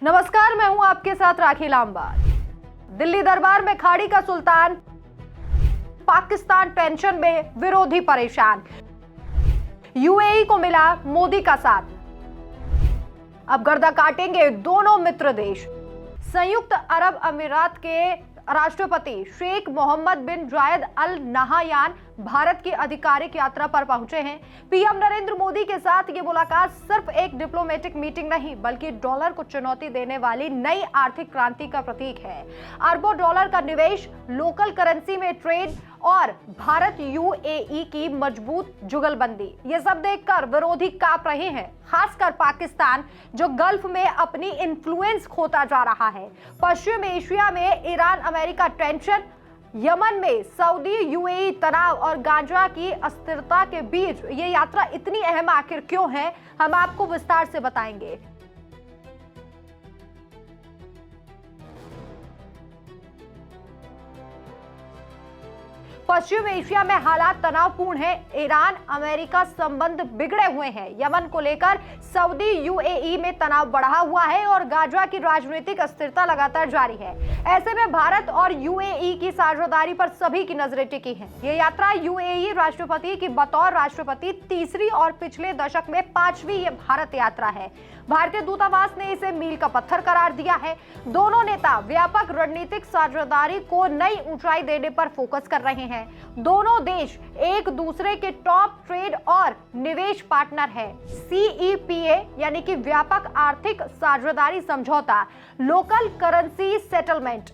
नमस्कार, मैं हूं आपके साथ राखी लांबार। दिल्ली दरबार में खाड़ी का सुल्तान, पाकिस्तान टेंशन में, विरोधी परेशान। यूएई को मिला मोदी का साथ। अब गर्दा काटेंगे दोनों मित्र देश। संयुक्त अरब अमीरात के राष्ट्रपति शेख मोहम्मद बिन जायद अल नहायान भारत की आधिकारिक यात्रा पर पहुंचे हैं। पीएम नरेंद्र मोदी के साथ ये मुलाकात सिर्फ एक डिप्लोमेटिक मीटिंग नहीं, बल्कि डॉलर को चुनौती देने वाली नई आर्थिक क्रांति का प्रतीक है। अरबों डॉलर का निवेश, लोकल करेंसी में ट्रेड और भारत यूएई की मजबूत जुगलबंदी, ये सब देखकर विरोधी कांप रहे हैं, खासकर पाकिस्तान जो गल्फ में अपनी इन्फ्लुएंस खोता जा रहा है। पश्चिम एशिया में ईरान अमेरिका टेंशन, यमन में सऊदी यूएई तनाव और गाजा की अस्थिरता के बीच ये यात्रा इतनी अहम आखिर क्यों है, हम आपको विस्तार से बताएंगे। पश्चिम एशिया में हालात तनावपूर्ण हैं। ईरान अमेरिका संबंध बिगड़े हुए हैं। यमन को लेकर सऊदी यूएई में तनाव बढ़ा हुआ है और गाजा की राजनीतिक अस्थिरता लगातार जारी है। ऐसे में भारत और यूएई की साझेदारी पर सभी की नजरें टिकी हैं। ये यात्रा यूएई राष्ट्रपति की बतौर राष्ट्रपति तीसरी और पिछले दशक में 5वीं ये भारत यात्रा है। भारतीय दूतावास ने इसे मील का पत्थर करार दिया है। दोनों नेता व्यापक रणनीतिक साझेदारी को नई ऊंचाई देने पर फोकस कर रहे हैं। दोनों देश एक दूसरे के टॉप ट्रेड और निवेश पार्टनर हैं। सीईपीए यानी कि व्यापक आर्थिक साझेदारी समझौता, local currency settlement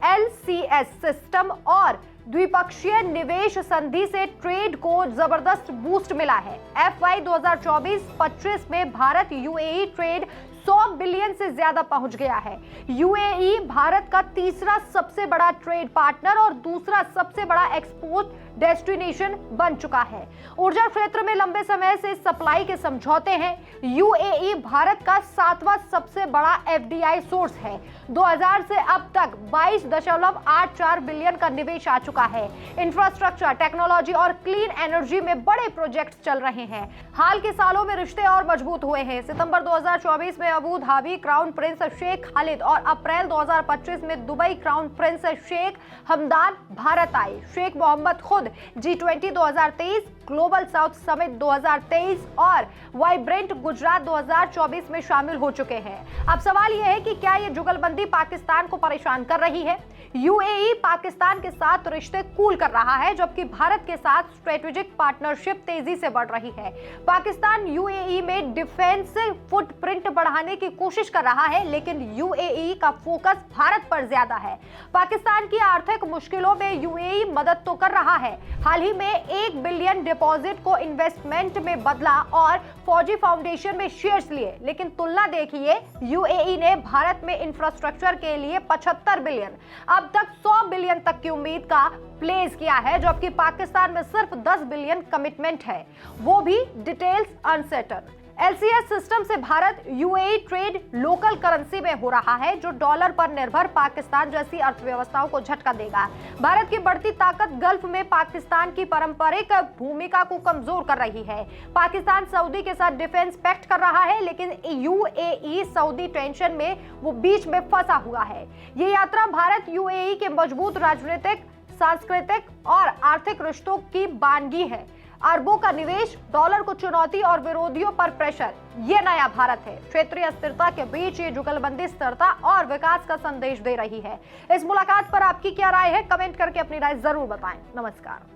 LCS system और द्विपक्षीय निवेश संधि से ट्रेड को जबरदस्त बूस्ट मिला है। FY 2024-25 में भारत यूएई ट्रेड 100 बिलियन से ज्यादा पहुंच गया है। यूएई भारत का तीसरा सबसे बड़ा ट्रेड पार्टनर और दूसरा सबसे बड़ा एक्सपोर्ट डेस्टिनेशन बन चुका है। ऊर्जा क्षेत्र में लंबे समय से सप्लाई के समझौते हैं। यूएई भारत का 7वां सबसे बड़ा एफडीआई सोर्स है। 2000 से अब तक 22.84 बिलियन का निवेश आ चुका है। इंफ्रास्ट्रक्चर, टेक्नोलॉजी और क्लीन एनर्जी में बड़े प्रोजेक्ट्स चल रहे हैं। हाल के सालों में रिश्ते और मजबूत हुए हैं। सितंबर 2024 में Abu Dhabi crown prince Sheikh Khalid और अप्रैल 2025 में Dubai crown prince Sheikh Hamdan Bharat आए। शेख मोहम्मद खुद G20 2023, ग्लोबल साउथ समिट 2023 और वाइब्रेंट गुजरात 2024 में शामिल हो चुके हैं। अब सवाल यह है कि क्या ये जुगलबंदी पाकिस्तान को परेशान कर रही है? यूएई पाकिस्तान के साथ रिश्ते कूल कर रहा है, जबकि भारत के साथ स्ट्रेटेजिक पार्टनरशिप तेजी से बढ़ रही है। पाकिस्तान यूएई में डिफेंस फुटप्रिंट बढ़ाने की कोशिश कर रहा है, लेकिन यूएई का फोकस भारत पर ज्यादा है। पाकिस्तान की आर्थिक मुश्किलों में यूएई मदद तो कर रहा है। हाल ही में 1 बिलियन डिपॉजिट को इन्वेस्टमेंट में बदला और फौजी फाउंडेशन में शेयर्स लिए, लेकिन तुलना देखिए, यूएई ने भारत में इंफ्रास्ट्रक्चर के लिए 75 बिलियन, अब तक 100 बिलियन तक की उम्मीद का प्लेस किया है, जबकि पाकिस्तान में सिर्फ 10 बिलियन कमिटमेंट है, वो भी डिटेल्स अनसर्टेन। एलसीएस सिस्टम से Bharat UAE trade local currency में हो रहा है, जो डॉलर पर निर्भर पाकिस्तान जैसी अर्थव्यवस्थाओं को झटका देगा। भारत की बढ़ती ताकत गल्फ में पाकिस्तान की पारंपरिक भूमिका को कमजोर कर रही है। पाकिस्तान सऊदी के साथ डिफेंस पैक्ट कर रहा है, लेकिन यूएई सऊदी टेंशन में वो बीच में फंसा हुआ है। ये यात्रा भारत यूएई के मजबूत राजनीतिक, सांस्कृतिक और आर्थिक रिश्तों की बानगी है। अरबों का निवेश, डॉलर को चुनौती और विरोधियों पर प्रेशर, ये नया भारत है। क्षेत्रीय अस्थिरता के बीच ये जुगलबंदी स्थिरता और विकास का संदेश दे रही है। इस मुलाकात पर आपकी क्या राय है? कमेंट करके अपनी राय जरूर बताएं। नमस्कार।